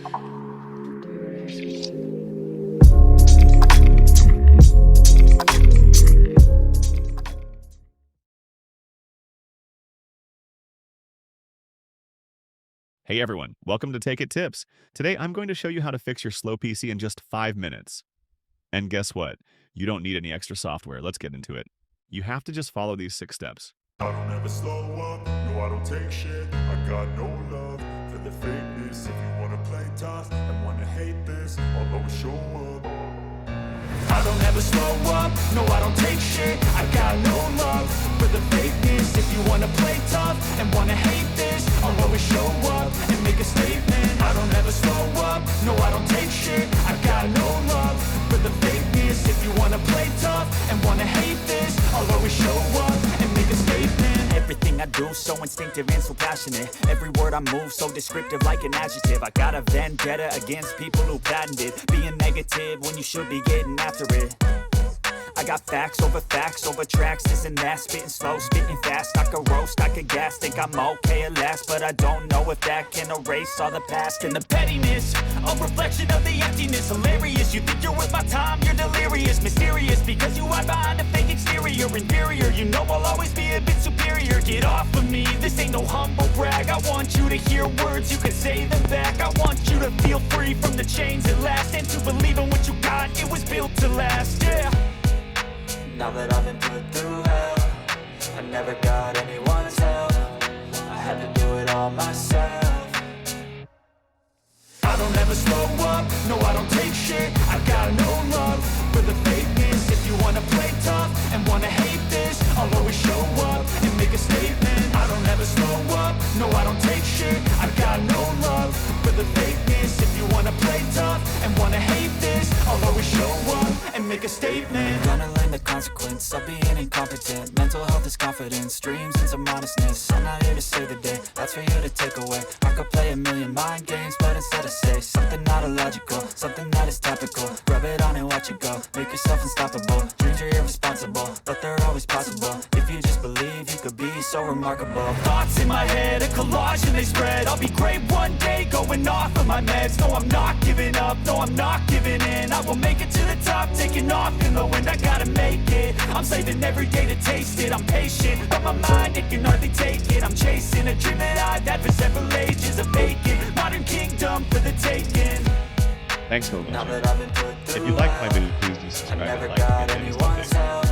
Hey everyone, welcome to Take It Tips. Today I'm going to show you how to fix your slow PC in just 5 minutes. And guess what? You don't need any extra software. Let's get into it. You have to just follow these 6 steps. I don't ever slow up, no I don't take shit. I got no love for the fakeness. If you wanna play tough and wanna hate this, I'll always show up. I don't ever slow up, no I don't take shit. I got no love for the fakeness. If you wanna play tough and wanna hate this, I'll always show up and make a statement. I don't ever slow up, no I don't take shit. I got no love for the fakeness. If you wanna play tough and wanna hate this, I'll always show up and make a statement. Everything I do so instinctive and so passionate. Every word I move so descriptive like an adjective. I got a vendetta against people who patented being negative when you should be getting after it. I got facts over tracks, this and that. Spitting slow, spitting fast. I could roast, I could gas. Think I'm okay at last, but I don't know if that can erase all the past. And the pettiness, a reflection of the emptiness. Hilarious, you think you're worth my time, you're delirious. Mysterious, because you hide behind a fake exterior. Inferior, you know I'll always be a bit superior. Get off of me, this ain't no humble brag. I want you to hear words, you can say them back. I want you to feel free from the chains at last, and to believe in what you got, it was built to last, yeah. Now that I've been put through hell, I never got anyone's help. I had to do it all myself. I don't ever slow up, no I don't take shit. I got no love for the fakeness. If you wanna play tough and wanna hate this, I'll always show up and make a statement. I don't ever slow up, no I don't take shit. I got no love for the fakeness. If you wanna play tough and wanna hate this, I'll always show up and make a statement. Gonna learn the consequence of being incompetent. Mental health is confidence, dreams and some modestness. I'm not here to save the day, that's for you to take away. I could play a million mind games, but instead I say something not illogical, something that is topical. Rub it on and watch it go, make yourself unstoppable. Dreams are irresponsible, but they're always possible. If you just believe, you could be so remarkable. Thoughts in my head, a collage and they spread. I'll be great one day, going off of my meds. No, I'm not giving up, no, I'm not giving in. I will make it to the top, taking off in the wind. I gotta make it, I'm saving every day to taste it. I'm patient, but my mind, it can hardly take it. I'm chasing a dream that I've had for several ages. A vacant, modern kingdom for the taking. Thanks for Now watching. that I've been put through If you liked my hell, video, please do I subscribe never and like got if you missed anyone's something. help.